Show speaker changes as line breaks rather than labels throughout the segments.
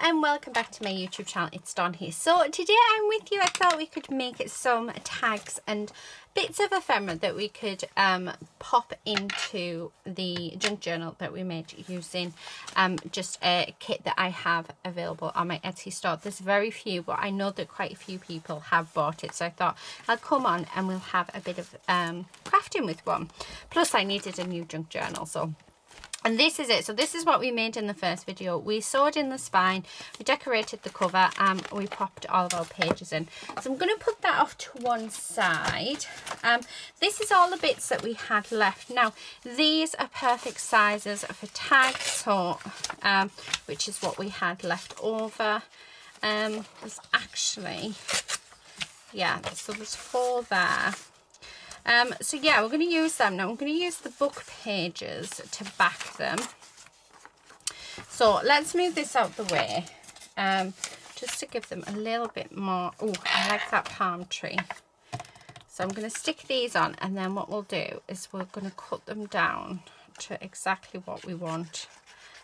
and welcome back to my YouTube channel. It's Dawn here. So today I'm with you. I thought we could make some tags and bits of ephemera that we could pop into the junk journal that we made using just a kit that I have available on my Etsy store. There's very few, but I know that quite a few people have bought it, so I thought I'll come on and we'll have a bit of crafting with one. Plus I needed a new junk journal, and this is it. So this is what we made in the first video. We sewed in the spine, we decorated the cover, and we popped all of our pages in. So I'm going to put that off to one side. This is all the bits that we had left. Now, these are perfect sizes for tags, so, which is what we had left over. There's actually, yeah, so there's 4 there. So yeah, we're going to use them. Now I'm going to use the book pages to back them. So let's move this out the way, just to give them a little bit more. Oh, I like that palm tree. So I'm going to stick these on, and then what we'll do is we're going to cut them down to exactly what we want.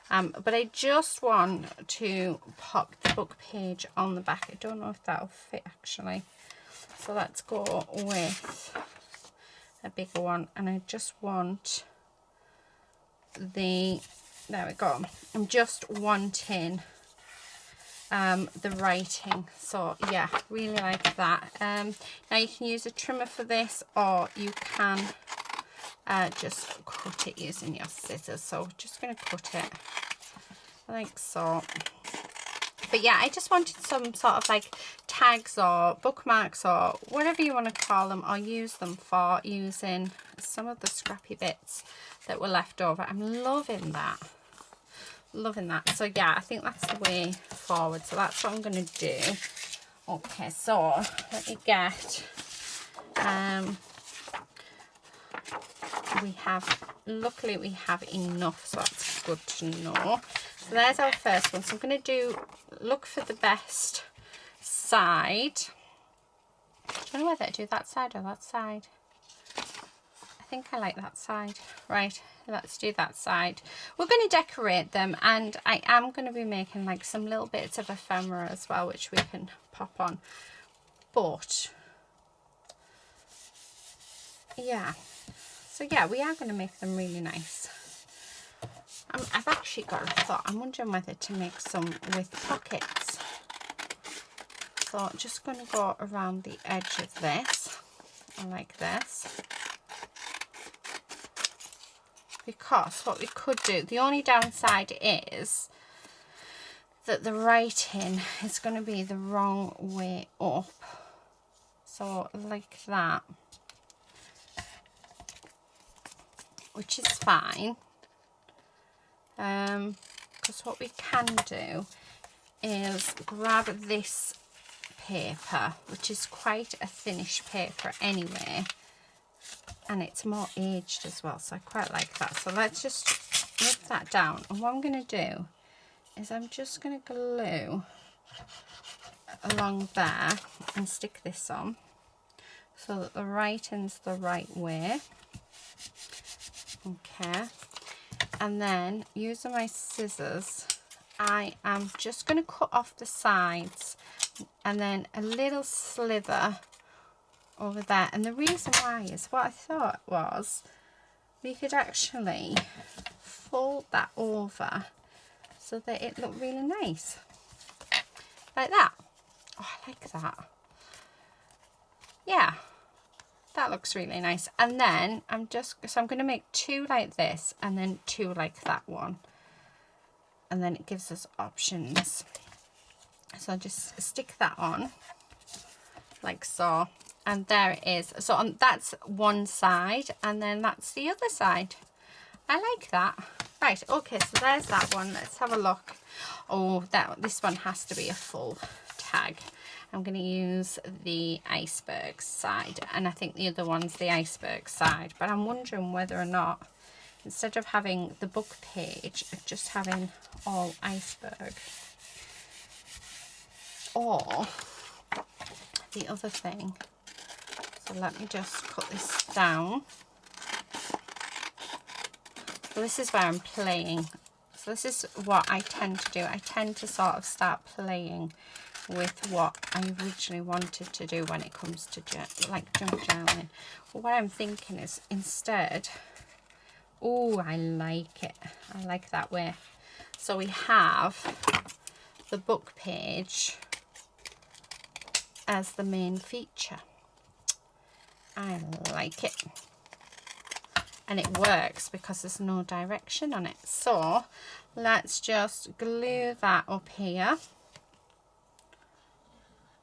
But I just want to pop the book page on the back. I don't know if that'll fit actually. So let's go with a bigger one, and I just want the, there we go, I'm just wanting the writing. So yeah, really like that. Now you can use a trimmer for this, or you can just cut it using your scissors. So just going to cut it like so. But yeah, I just wanted some sort of like tags or bookmarks or whatever you want to call them, or use them for using some of the scrappy bits that were left over. I'm loving that. Loving that. So yeah, I think that's the way forward. So that's what I'm going to do. Okay, so let me get, luckily we have enough, so that's good to know. So there's our first one. So I'm going to look for the best side. I don't know whether to do that side or that side. I think I like that side. Right, let's do that side. We're going to decorate them, and I am going to be making like some little bits of ephemera as well, which we can pop on. But yeah, so yeah, we are going to make them really nice. I've actually got a thought. I'm wondering whether to make some with pockets. So I'm just going to go around the edge of this, like this. Because what we could do, the only downside is that the writing is going to be the wrong way up. So like that. Which is fine. Because what we can do is grab this paper, which is quite a thinnish paper anyway, and it's more aged as well, so I quite like that. So let's just lift that down, and what I'm going to do is I'm just going to glue along there and stick this on so that the writing's the right way. Okay. And then using my scissors, I am just going to cut off the sides and then a little slither over there. And the reason why is, what I thought was, we could actually fold that over so that it looked really nice. Like that. Oh, I like that. Yeah. That looks really nice. And then I'm going to make 2 like this, and then 2 like that one, and then it gives us options. So I'll just stick that on like so, and there it is. So that's one side, and then that's the other side. I like that. Right, okay, so there's that one. Let's have a look. Oh, this one has to be a full tag. I'm going to use the iceberg side, and I think the other one's the iceberg side, but I'm wondering whether or not, instead of having the book page, just having all iceberg, or the other thing. So let me just cut this down. So this is where I'm playing So this is what I tend to do. I tend to sort of start playing with what I originally wanted to do when it comes to like junk journaling. But what I'm thinking is instead, oh, I like it. I like that way. So we have the book page as the main feature. I like it. And it works because there's no direction on it. So let's just glue that up here.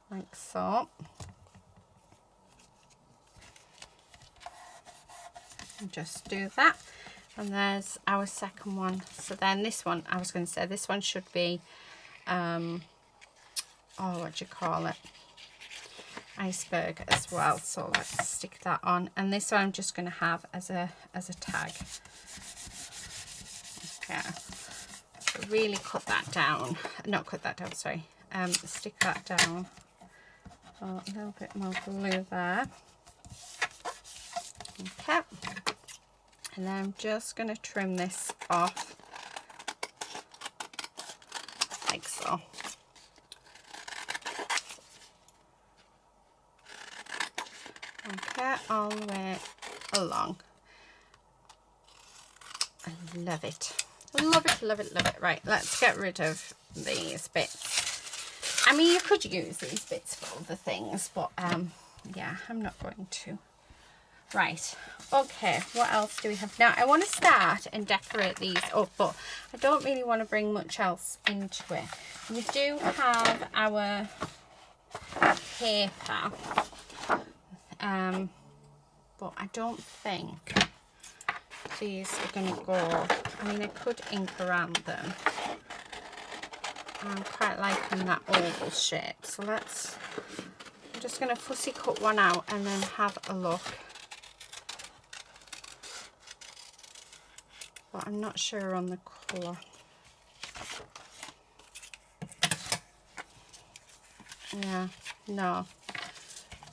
Like so. And just do that. And there's our second one. So then this one, I was going to say, this one should be, oh, what do you call it? Iceberg as well. So let's stick that on. And this one I'm just going to have as a tag. Okay. So really cut that down. Not cut that down, sorry. Stick that down. So a little bit more glue there. Okay. And then I'm just going to trim this off like so. Okay, all the way along. I love it. Love it, love it, love it. Right, let's get rid of these bits. I mean, you could use these bits for other things, but yeah, I'm not going to. Right, okay, what else do we have? Now, I want to start and decorate these up, but I don't really want to bring much else into it. We do have our paper, but I don't think these are going to go. I mean, I could ink around them. I'm quite liking that oval shape, so I'm just going to fussy cut one out and then have a look. But I'm not sure on the colour. Yeah, no,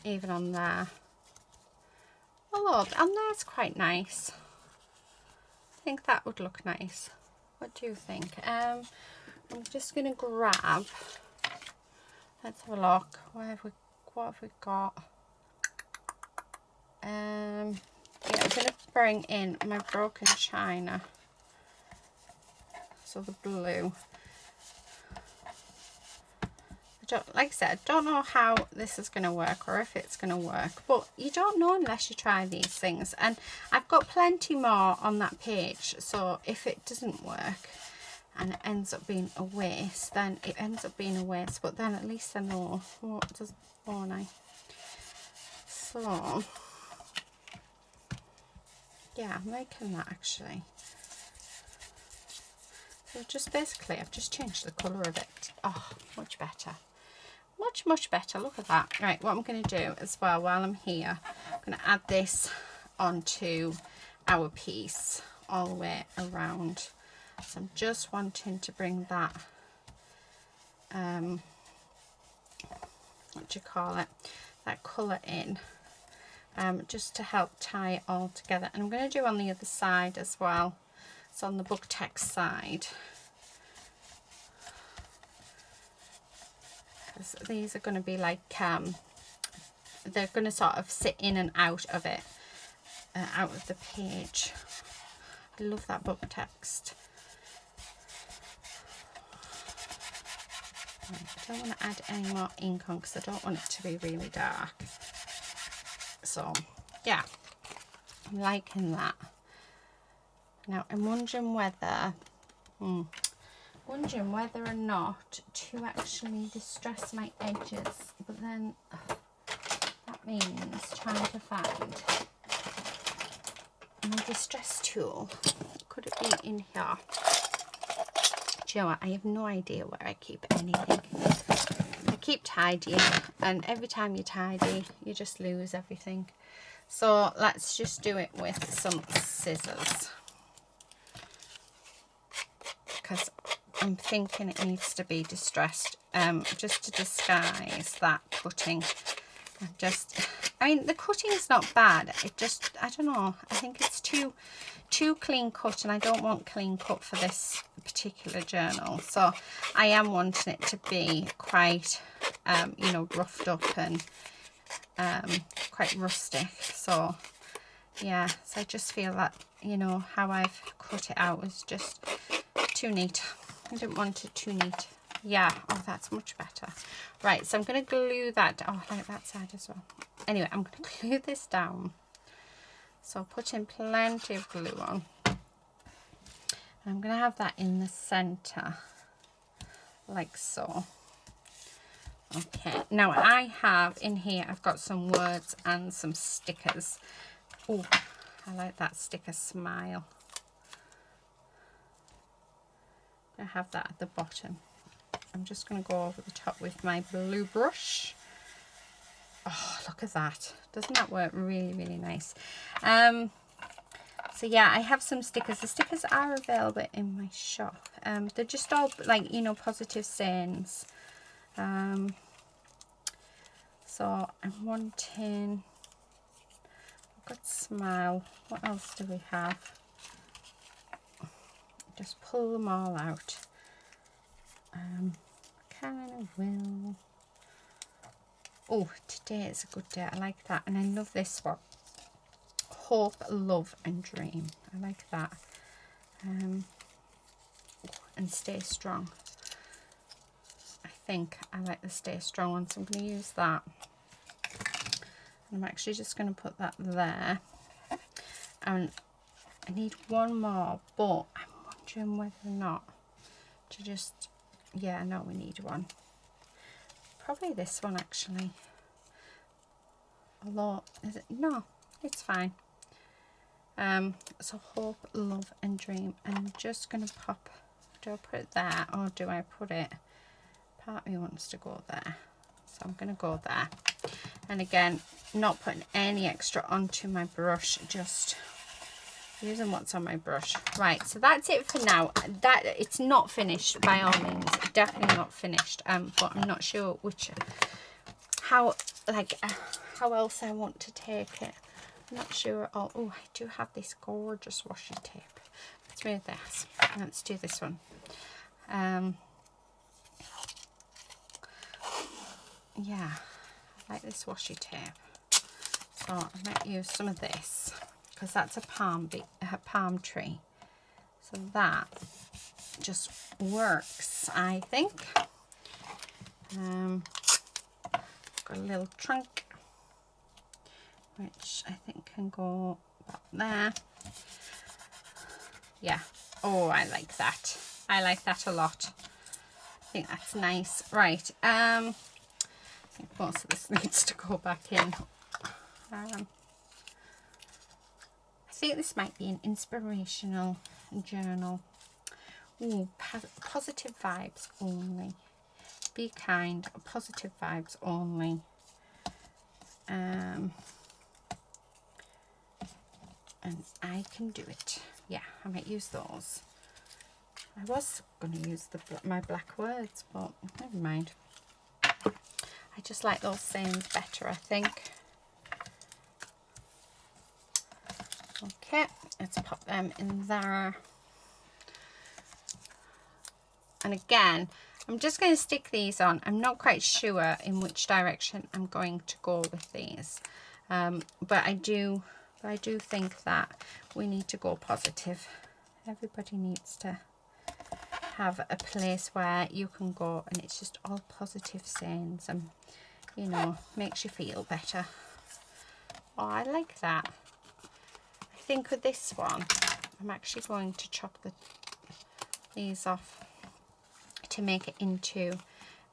even on there. Oh look, and there's quite nice. I think that would look nice. What do you think? I'm just going to grab, let's have a look. What have we got? Yeah, I'm going to bring in my broken china. So the blue. Like I said, I don't know how this is going to work or if it's going to work, but you don't know unless you try these things. And I've got plenty more on that page, so if it doesn't work and it ends up being a waste, then it ends up being a waste, but then at least I know what does, won't I? So yeah, I'm liking that actually. So just basically I've just changed the colour of it. Oh, much better. Much better. Look at that. Right, what I'm going to do as well while I'm here, I'm going to add this onto our piece all the way around. So I'm just wanting to bring that, what do you call it, that colour in, just to help tie it all together. And I'm going to do on the other side as well. So on the book text side. These are going to be like, they're going to sort of sit in and out of it, out of the page. I love that book text. Right, I don't want to add any more ink on because I don't want it to be really dark. So yeah, I'm liking that. Now I'm wondering whether or not to actually distress my edges, but then that means trying to find my distress tool. Could it be in here? Do you know what? I have no idea where I keep anything. I keep tidying, and every time you tidy you just lose everything. So let's just do it with some scissors, because I'm thinking it needs to be distressed, just to disguise that cutting. I'm just I mean, the cutting is not bad. It just, I don't know. I think it's too clean cut, and I don't want clean cut for this particular journal. So I am wanting it to be quite, you know, roughed up and quite rustic. So yeah, so I just feel that, you know, how I've cut it out was just too neat. I didn't want it too neat. Yeah, oh, that's much better. Right, so I'm going to glue that. Oh, I like that side as well. Anyway, I'm going to glue this down. So I'll put in plenty of glue on. I'm going to have that in the center, like so. Okay, now I have in here, I've got some words and some stickers. Oh, I like that sticker smile. I have that at the bottom. I'm just going to go over the top with my blue brush. Oh, look at that. Doesn't that work really, really nice? So yeah, I have some stickers. The stickers are available in my shop. They're just all like, you know, positive sayings. So I'm wanting, I've got smile. What else do we have? Just pull them all out. Can and I will. Oh, today is a good day. I like that. And I love this one. Hope, love and dream. I like that. And stay strong. I think I like the stay strong one, so I'm going to use that. I'm actually just going to put that there. And I need one more, but I'm wondering whether or not to just, yeah, no, we need one. Probably this one actually. Although, is it? No, it's fine. So hope, love and dream. And I'm just going to pop, do I put it there or do I put it, part of me wants to go there. So I'm going to go there. And again, not putting any extra onto my brush, just using what's on my brush. Right, so that's it for now. That it's not finished by all means, definitely not finished. But I'm not sure how else I want to take it. I'm not sure. Oh, I do have this gorgeous washi tape. Let's move this. Let's do this one. Yeah, I like this washi tape. So I might use some of this because that's a palm tree. So that just works, I think. Got a little trunk, which I think can go about there. Yeah. Oh, I like that. I like that a lot. I think that's nice. Right. I think most of this needs to go back in. I think this might be an inspirational journal. Ooh, positive vibes only. Be kind. Positive vibes only. And I can do it. Yeah, I might use those. I was going to use my black words, but never mind. I just like those sayings better, I think. Okay, let's pop them in there. And again, I'm just going to stick these on. I'm not quite sure in which direction I'm going to go with these. But I do think that we need to go positive. Everybody needs to have a place where you can go and it's just all positive sayings and, you know, makes you feel better. Oh, I like that. I think with this one, I'm actually going to chop these off to make it into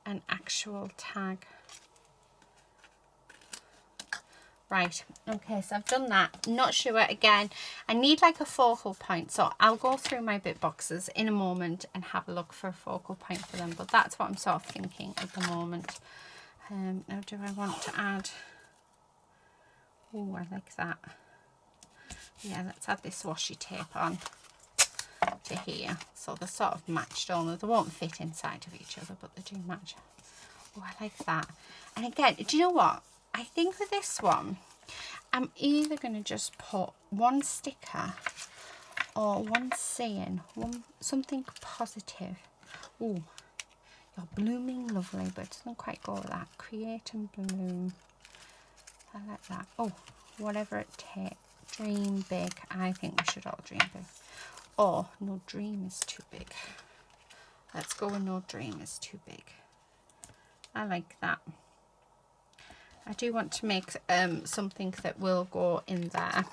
an actual tag. Right, okay, so I've done that. Not sure, again, I need like a focal point, so I'll go through my bit boxes in a moment and have a look for a focal point for them, but that's what I'm sort of thinking at the moment. Now do I want to add, oh, I like that. Yeah, let's add this washi tape on to here, so they're sort of matched, only they won't fit inside of each other, but they do match. Oh, I like that. And again, do you know what? I think with this one, I'm either going to just put one sticker or one saying, something positive. Oh, you're blooming lovely, but it doesn't quite go with that. Create and bloom. I like that. Oh, whatever it takes. Dream big. I think we should all dream big. Oh, no dream is too big. Let's go with no dream is too big. I like that. I do want to make something that will go in there.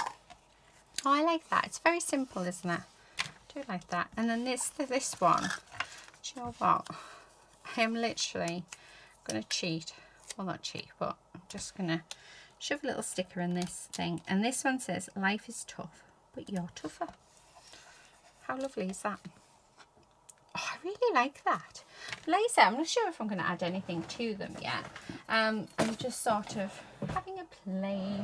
Oh, I like that. It's very simple, isn't it? I do like that. And then this one. Do you know what? I am literally going to cheat. Well, not cheat, but I'm just going to shove a little sticker in this thing. And this one says, life is tough, but you're tougher. How lovely is that? Oh, I really like that. But like I said, I'm not sure if I'm going to add anything to them yet. I'm just sort of having a play.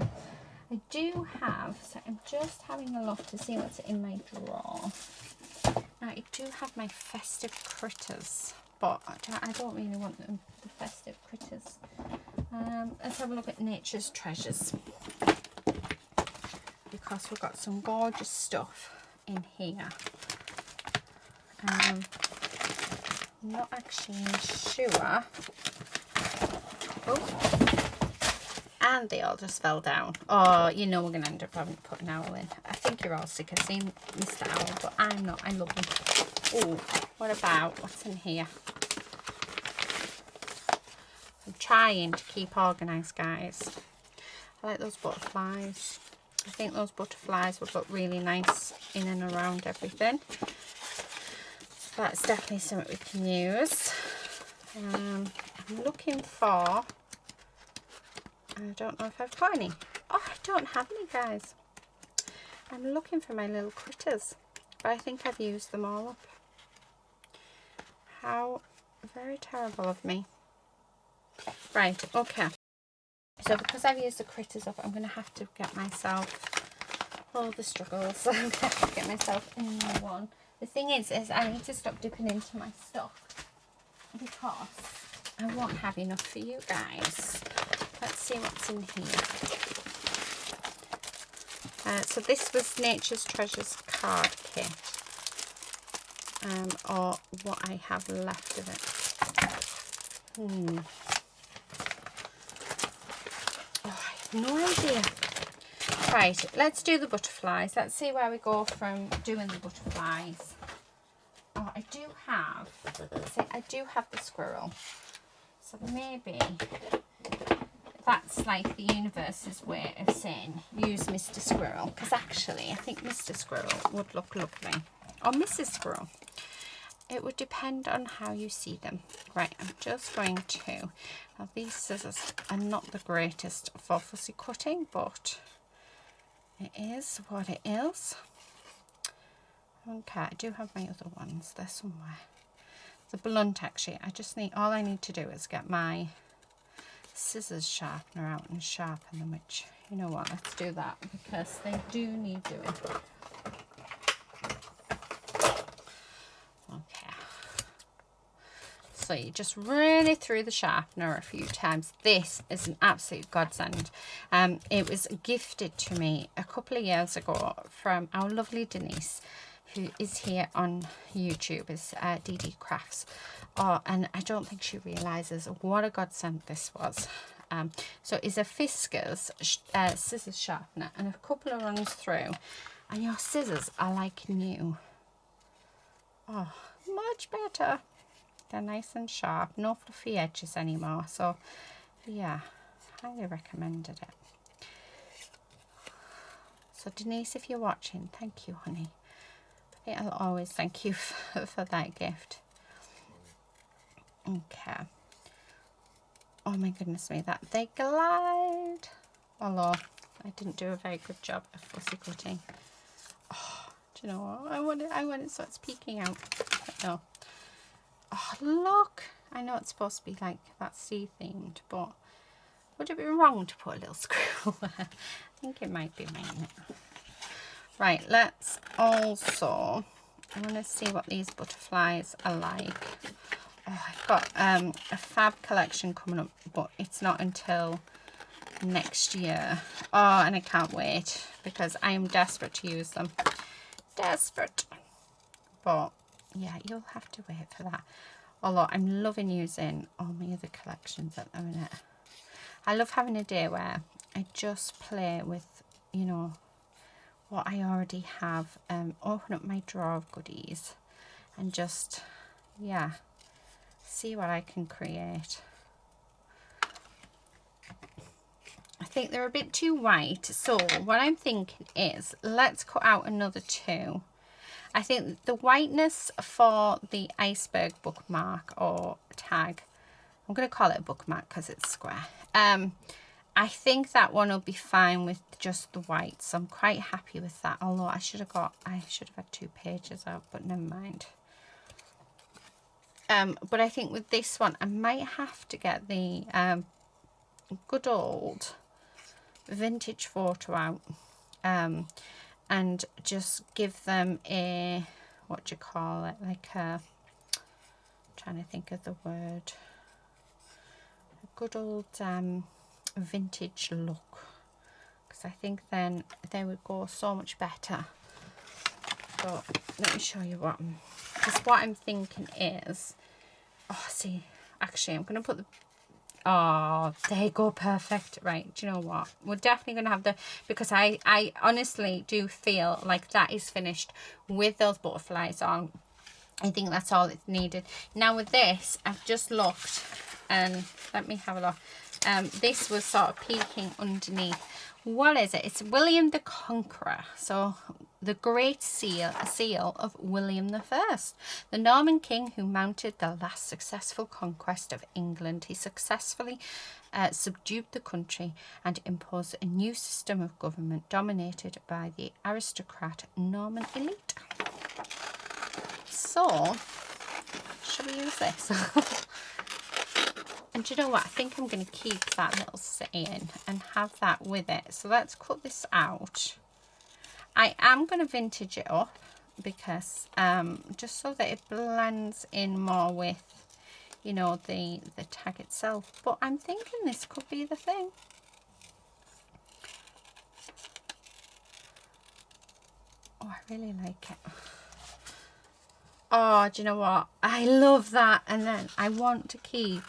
I do have, so I'm just having a look to see what's in my drawer. Now, I do have my festive critters, but I don't really want them, the festive critters. Let's have a look at nature's treasures, because we've got some gorgeous stuff in here. I'm not actually sure. Oh, and they all just fell down. Oh, you know we're going to end up having to put an owl in. I think you're all sick of seeing Mr. Owl, but I'm not. I love him. Oh, what about, what's in here? I'm trying to keep organised, guys. I like those butterflies. I think those butterflies would look really nice in and around everything. So that's definitely something we can use. I'm looking for, I don't know if I've got any. Oh, I don't have any, guys. I'm looking for my little critters, but I think I've used them all up. How very terrible of me. Right, okay. So because I've used the critters up, I'm going to have to get myself, all the struggles, I'm going to have to get myself a new one. The thing is I need to stop dipping into my stuff, because I won't have enough for you guys. Let's see what's in here. So this was Nature's Treasures card kit, or what I have left of it. Oh, I have no idea. Right, let's do the butterflies. Let's see where we go from doing the butterflies. Oh, I do have the squirrel. So maybe that's like the universe's way of saying use Mr. Squirrel, because actually I think Mr. Squirrel would look lovely, or Mrs. Squirrel. It would depend on how you see them. Right, I'm just going to, now these scissors are not the greatest for fussy cutting, but it is what it is. Okay, I do have my other ones, they're somewhere. The blunt, actually, all I need to do is get my scissors sharpener out and sharpen them, which, you know what, let's do that, because they do need doing. Okay. So you just run it through the sharpener a few times. This is an absolute godsend. It was gifted to me a couple of years ago from our lovely Denise, who is here on YouTube as DD Crafts. Oh, and I don't think she realises what a godsend this was. So it's a Fiskars scissors sharpener, and a couple of runs through, and your scissors are like new. Oh, much better. They're nice and sharp, no fluffy edges anymore. So yeah, highly recommended it. So Denise, if you're watching, thank you, honey. I'll always thank you for that gift. Okay. Oh my goodness me, that they glide. Although I didn't do a very good job of fussy cutting. Oh, do you know what? I want it so it's peeking out. No. Oh look! I know it's supposed to be like that sea themed, but would it be wrong to put a little squirrel there? I think it might be, mightn't it? Right, let's also, I want to see what these butterflies are like. Oh, I've got a fab collection coming up, but it's not until next year. Oh, and I can't wait because I am desperate to use them. Desperate. But yeah, you'll have to wait for that. Although I'm loving using all my other collections at the minute. I love having a day where I just play with, you know, what I already have. Open up my drawer of goodies and just, yeah, see what I can create. I think they're a bit too white, so what I'm thinking is let's cut out another 2. I think the whiteness for the iceberg bookmark or tag, I'm going to call it a bookmark because it's square. I think that one will be fine with just the white, so I'm quite happy with that. Although I should have had 2 pages out, but never mind. But I think with this one, I might have to get the good old vintage photo out. And just give them a, what do you call it, like a, I'm trying to think of the word, a good old vintage look, because I think then they would go so much better. So let me show you because what I'm thinking is, oh, see, actually I'm going to put the, oh, there you go, perfect. Right, do you know what? We're definitely going to have because I honestly do feel like that is finished with those butterflies on. I think that's all it's needed. Now with this, I've just looked and let me have a look. This was sort of peeking underneath. What is it? It's William the Conqueror. So the Great Seal of William I, the Norman king who mounted the last successful conquest of England. He successfully subdued the country and imposed a new system of government dominated by the aristocrat Norman elite. So, shall we use this? And do you know what? I think I'm going to keep that little saying and have that with it. So let's cut this out. I am going to vintage it up because just so that it blends in more with, you know, the tag itself. But I'm thinking this could be the thing. Oh, I really like it. Oh, do you know what? I love that. And then I want to keep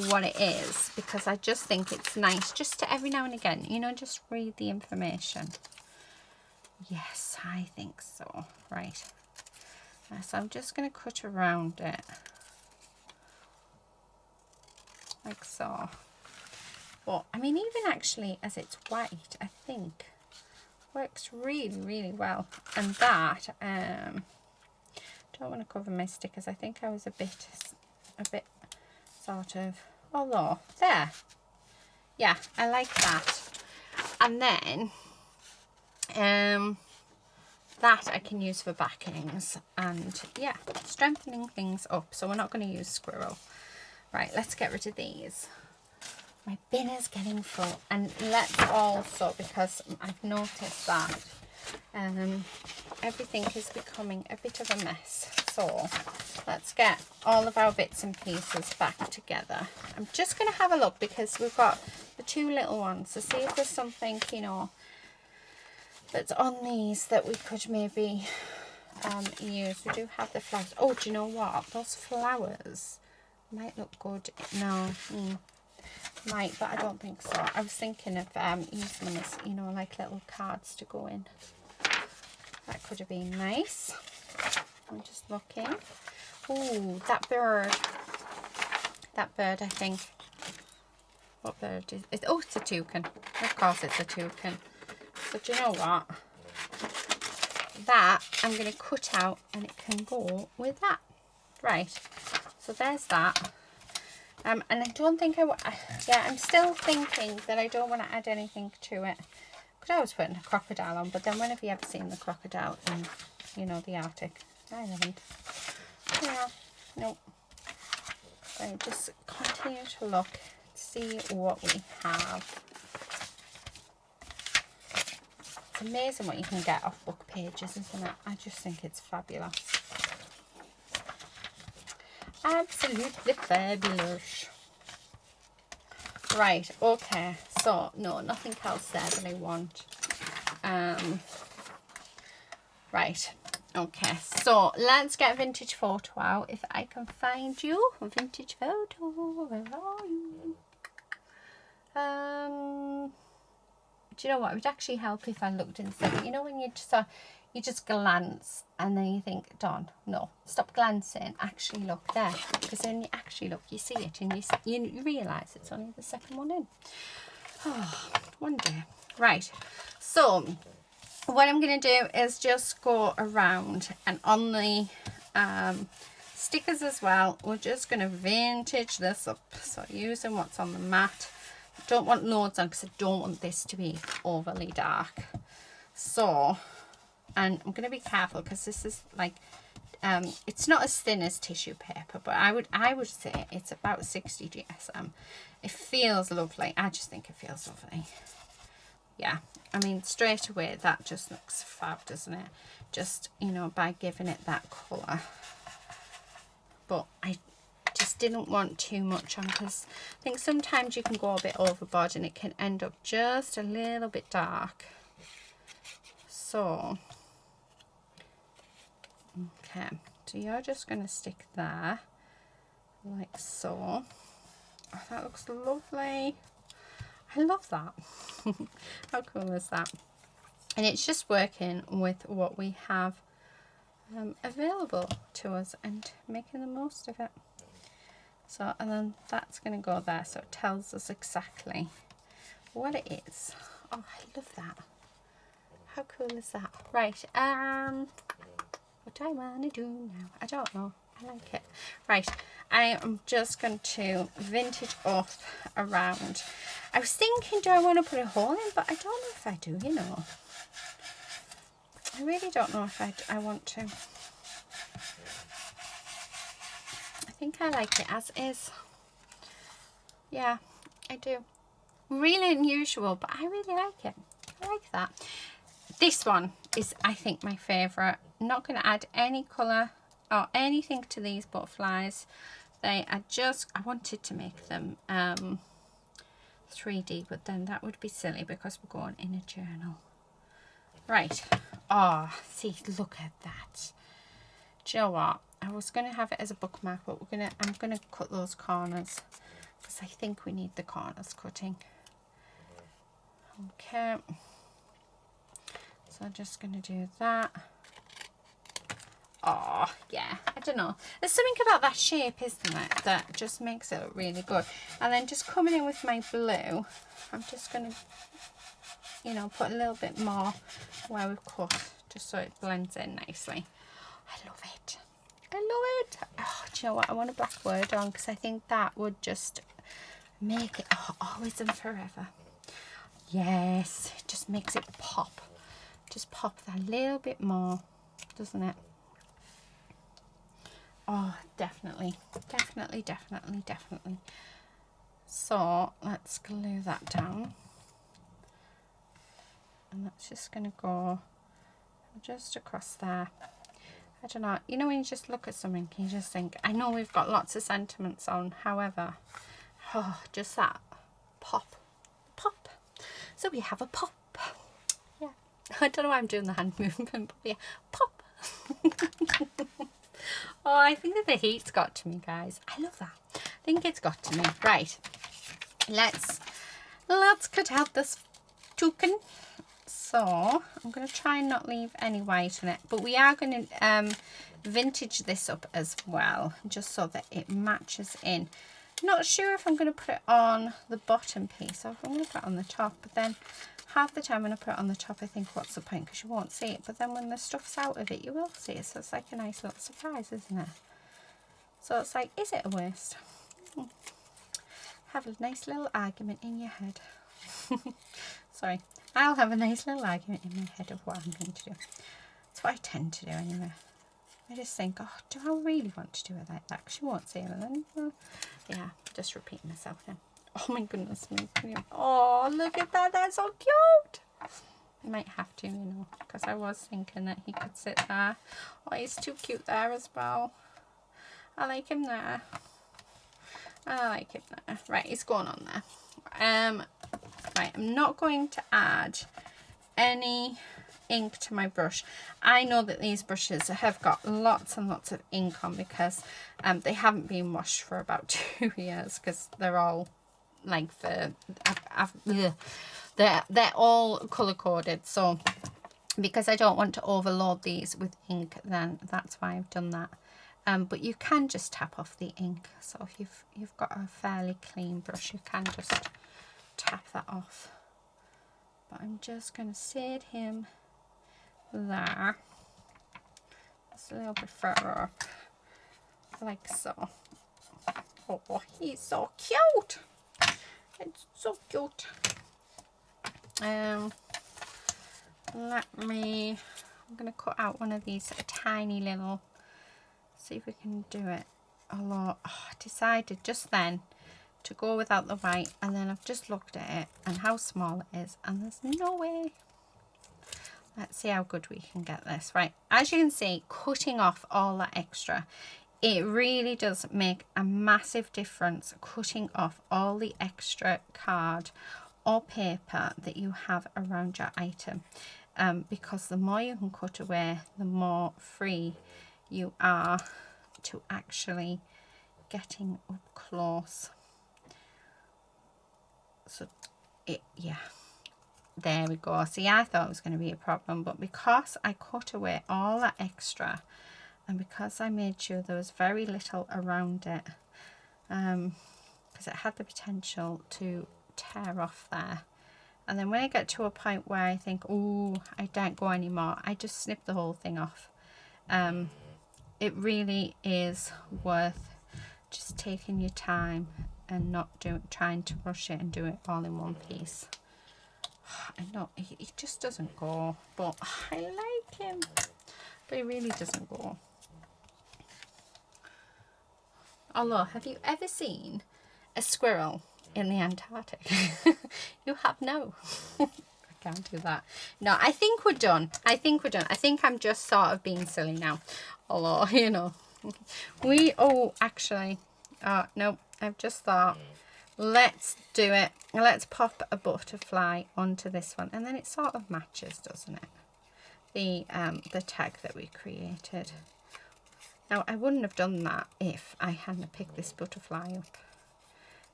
what it is because I just think it's nice just to every now and again, you know, just read the information. Yes, I think so. Right. So I'm just going to cut around it like so. But I mean, even actually as it's white, I think works really, really well. And that, don't want to cover my stickers. I think I was a bit sort of, although there, yeah, I like that. And then that I can use for backings and yeah, strengthening things up. So we're not going to use squirrel. Right, let's get rid of these. My bin is getting full, and let's also, because I've noticed that everything is becoming a bit of a mess. So let's get all of our bits and pieces back together. I'm just going to have a look because we've got the 2 little ones to see if there's something, you know, that's on these that we could maybe use. We do have the flowers. Oh, do you know what? Those flowers might look good. No, might, but I don't think so. I was thinking of using them as, you know, like little cards to go in. That could have been nice. I'm just looking. Oh, that bird. That bird, I think. What bird is it? Oh, it's a toucan. Of course it's a toucan. So do you know what? That I'm going to cut out and it can go with that. Right. So there's that. And I don't think yeah, I'm still thinking that I don't want to add anything to it. Could always put a crocodile on, but then when have you ever seen the crocodile in, you know, the Arctic? I haven't. Yeah, nope. So just continue to look, see what we have. It's amazing what you can get off book pages, isn't it? I just think it's fabulous. Absolutely fabulous. Right, okay, So no, nothing else there that I want. Right, okay, so let's get a vintage photo out. If I can find you a vintage photo, where are you? Do you know what, it would actually help if I looked inside. You know when you just glance and then you think, Dawn, no, stop glancing, actually look there, because then you actually look, you see it, and you realise it's only the second one in. Oh, one day. Right, so what I'm going to do is just go around, and on the stickers as well, we're just going to vintage this up. So using what's on the mat. Don't want loads on because I don't want this to be overly dark. So, and I'm going to be careful because this is like, it's not as thin as tissue paper, but I would say it's about 60 GSM. It feels lovely. I just think it feels lovely. Yeah, I mean, straight away that just looks fab, doesn't it? Just, you know, by giving it that colour. But I just didn't want too much on, because I think sometimes you can go a bit overboard and it can end up just a little bit dark. So, okay, so you're just going to stick there, like so. Oh, that looks lovely. I love that. How cool is that? And it's just working with what we have available to us and making the most of it. So, and then that's going to go there, so it tells us exactly what it is. Oh, I love that. How cool is that? Right, what do I want to do now? I don't know. I like it. Right, I am just going to vintage up around. I was thinking, do I want to put a hole in? But I don't know if I do, you know. I really don't know if I want to. I think I like it as is. Yeah, I do. Really unusual, but I really like it. I like that. This one is, I think, my favourite. I'm not going to add any colour or anything to these butterflies. They are just, I wanted to make them 3D, but then that would be silly because we're going in a journal. Right. Oh, see, look at that. Do you know what? I was going to have it as a bookmark, but I'm going to cut those corners because I think we need the corners cutting. Okay. So I'm just going to do that. Oh, yeah, I don't know. There's something about that shape, isn't it, that just makes it look really good. And then just coming in with my blue, I'm just going to, you know, put a little bit more where we've cut, just so it blends in nicely. I love it. I love it. Oh, do you know what? I want a black word on because I think that would just make it always and forever. Yes, it just makes it pop. Just pop that little bit more, doesn't it? Oh, definitely, definitely, definitely, definitely. So let's glue that down. And that's just going to go just across there. I don't know, you know when you just look at something, you just think, I know we've got lots of sentiments on, however, oh, just that pop, pop. So we have a pop. Yeah, I don't know why I'm doing the hand movement, but yeah, pop. Oh, I think that the heat's got to me, guys. I love that. I think it's got to me. Right, let's cut out this token. So I'm going to try and not leave any white in it, but we are going to vintage this up as well, just so that it matches in. Not sure if I'm going to put it on the bottom piece or if I'm going to put it on the top, but then half the time when I put it on the top I think, what's the point, because you won't see it, but then when the stuff's out of it you will see it, so it's like a nice little surprise, isn't it? So it's like, is it a waste? Have a nice little argument in your head. Sorry, I'll have a nice little argument in my head of what I'm going to do. That's what I tend to do anyway. I just think, oh, do I really want to do it like that? Because you won't see it. And then, yeah, just repeating myself now. Oh my goodness me. Oh, look at that. That's so cute. I might have to, you know, because I was thinking that he could sit there. Oh, he's too cute there as well. I like him there. I like him there. Right, he's going on there. Right, I'm not going to add any ink to my brush. I know that these brushes have got lots and lots of ink on because they haven't been washed for about 2 years, because they're all like they're all color coded. So because I don't want to overload these with ink, then that's why I've done that. But you can just tap off the ink. So if you've got a fairly clean brush, you can just tap that off. But I'm just going to shade him there, just a little bit further up, like so. Oh, he's so cute. It's so cute. I'm going to cut out one of these tiny little, see if we can do it. Although I decided just then to go without the white, and then I've just looked at it and how small it is, and there's no way. Let's see how good we can get this. Right, as you can see, cutting off all that extra, it really does make a massive difference, cutting off all the extra card or paper that you have around your item, because the more you can cut away, the more free you are to actually getting up close. So yeah, there we go. See, I thought it was going to be a problem, but because I cut away all that extra, and because I made sure there was very little around it, because it had the potential to tear off there, and then when I get to a point where I think, oh, I don't go anymore, I just snip the whole thing off. It really is worth just taking your time and not trying to rush it and do it all in one piece. I know he just doesn't go, but I like him, but he really doesn't go. Although, have you ever seen a squirrel in the Antarctic? You have no. I can't do that. No, I think we're done. I think I'm just sort of being silly now. Although, you know, actually, no, I've just thought, let's do it. Let's pop a butterfly onto this one, and then it sort of matches, doesn't it? The tag that we created. Now, I wouldn't have done that if I hadn't picked this butterfly up.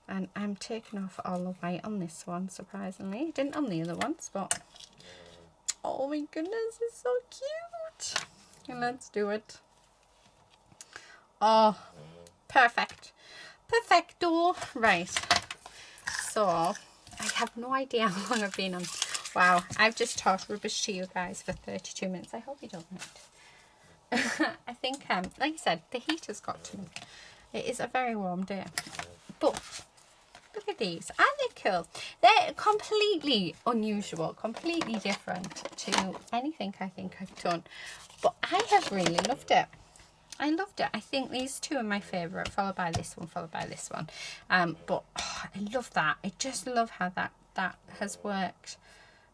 And I'm taking off all the white on this one, surprisingly. I didn't on the other ones, but oh my goodness, it's so cute. And let's do it. Oh, perfect. Perfecto. Right. So, I have no idea how long I've been on. Wow, I've just talked rubbish to you guys for 32 minutes. I hope you don't mind. I think, like I said, the heat has got to me. It is a very warm day. But, look at these. Aren't they cool? They're completely unusual, completely different to anything I think I've done. But I have really loved it. I loved it. I think these two are my favourite, followed by this one, followed by this one. But oh, I love that. I just love how that has worked.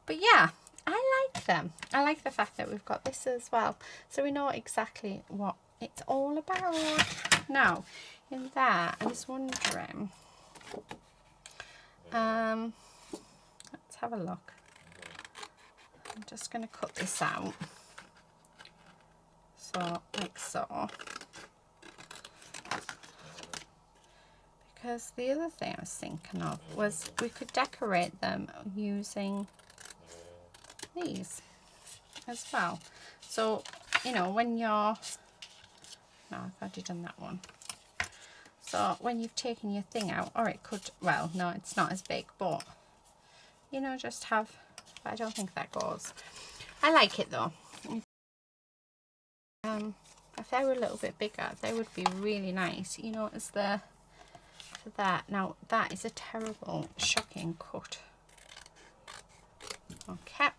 But yeah, I like them. I like the fact that we've got this as well. So we know exactly what it's all about. Now, in there, I was wondering, let's have a look. I'm just going to cut this out. So, like so. Because the other thing I was thinking of was we could decorate them using these as well. So, you know, when you're, no, I've already done that one. So when you've taken your thing out, or it could, well, no, it's not as big, but, you know, just have, but I don't think that goes. I like it though. If they were a little bit bigger, they would be really nice, you know, as the, for that. Now, that is a terrible, shocking cut. Okay.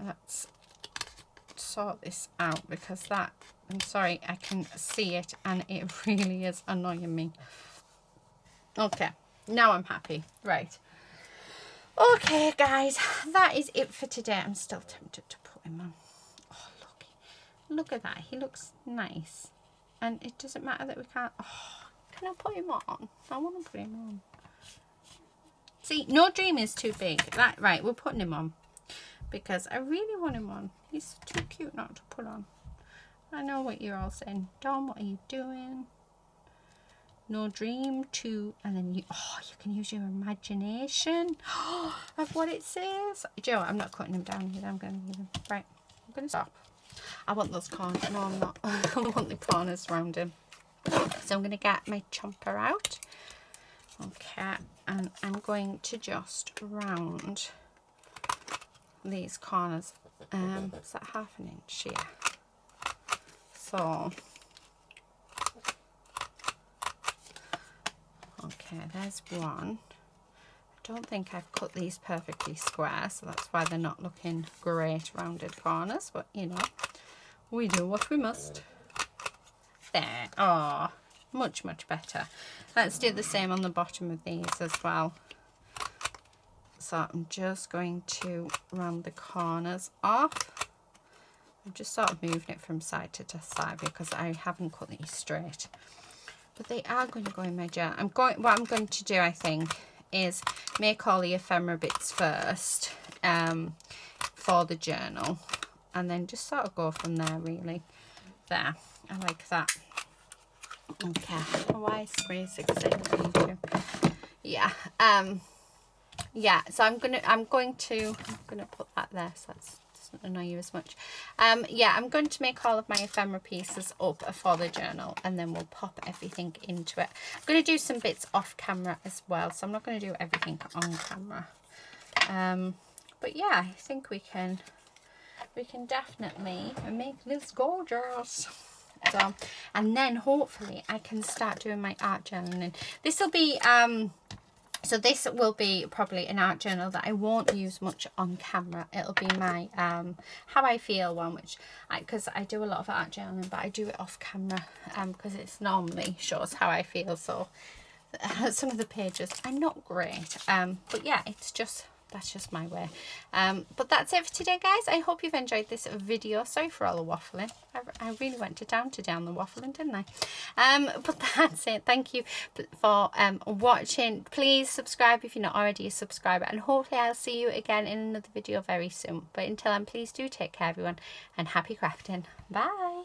Let's sort this out, because that, I'm sorry, I can see it and it really is annoying me. Okay, now I'm happy. Right. Okay, guys, that is it for today. I'm still tempted to put him on. Oh, look at that. He looks nice. And it doesn't matter that we can't. Oh, can I put him on? I want to put him on. See, no dream is too big. That, right, we're putting him on because I really want him on. He's too cute not to put on. I know what you're all saying. Dom, what are you doing? No dream to, and then you can use your imagination of what it says. Joe, I'm not cutting him down here. I'm going to leave him. Right, I'm going to stop. I want those corners. No, I'm not. I want the corners around him. So I'm going to get my chomper out. Okay, and I'm going to just round these corners. Is that 1/2 inch? Yeah. So, okay, there's one. I don't think I've cut these perfectly square, so that's why they're not looking great rounded corners, but you know, we do what we must. There. Oh, much better. Let's do the same on the bottom of these as well. So I'm just going to round the corners off. I'm just sort of moving it from side to side because I haven't cut these straight. But they are going to go in my jar. What I'm going to do, I think, is make all the ephemera bits first for the journal, and then just sort of go from there, really. There, I like that. Okay, why is 316? Yeah, yeah. So I'm going to put that there, so that doesn't annoy you as much. Yeah, I'm going to make all of my ephemera pieces up for the journal, and then we'll pop everything into it. I'm going to do some bits off camera as well, so I'm not going to do everything on camera. But yeah, I think we can definitely make this gorgeous. So, and then hopefully I can start doing my art journaling. This will be so this will be probably an art journal that I won't use much on camera. It'll be my how I feel one, which because I do a lot of art journaling, but I do it off camera because it's normally shows how I feel. So some of the pages are not great, but yeah, that's just my way. But that's it for today, guys. I hope you've enjoyed this video. Sorry for all the waffling. I really went to town today on the waffling, didn't I? But that's it. Thank you for watching. Please subscribe if you're not already a subscriber, and hopefully I'll see you again in another video very soon. But until then, please do take care, everyone, and happy crafting. Bye.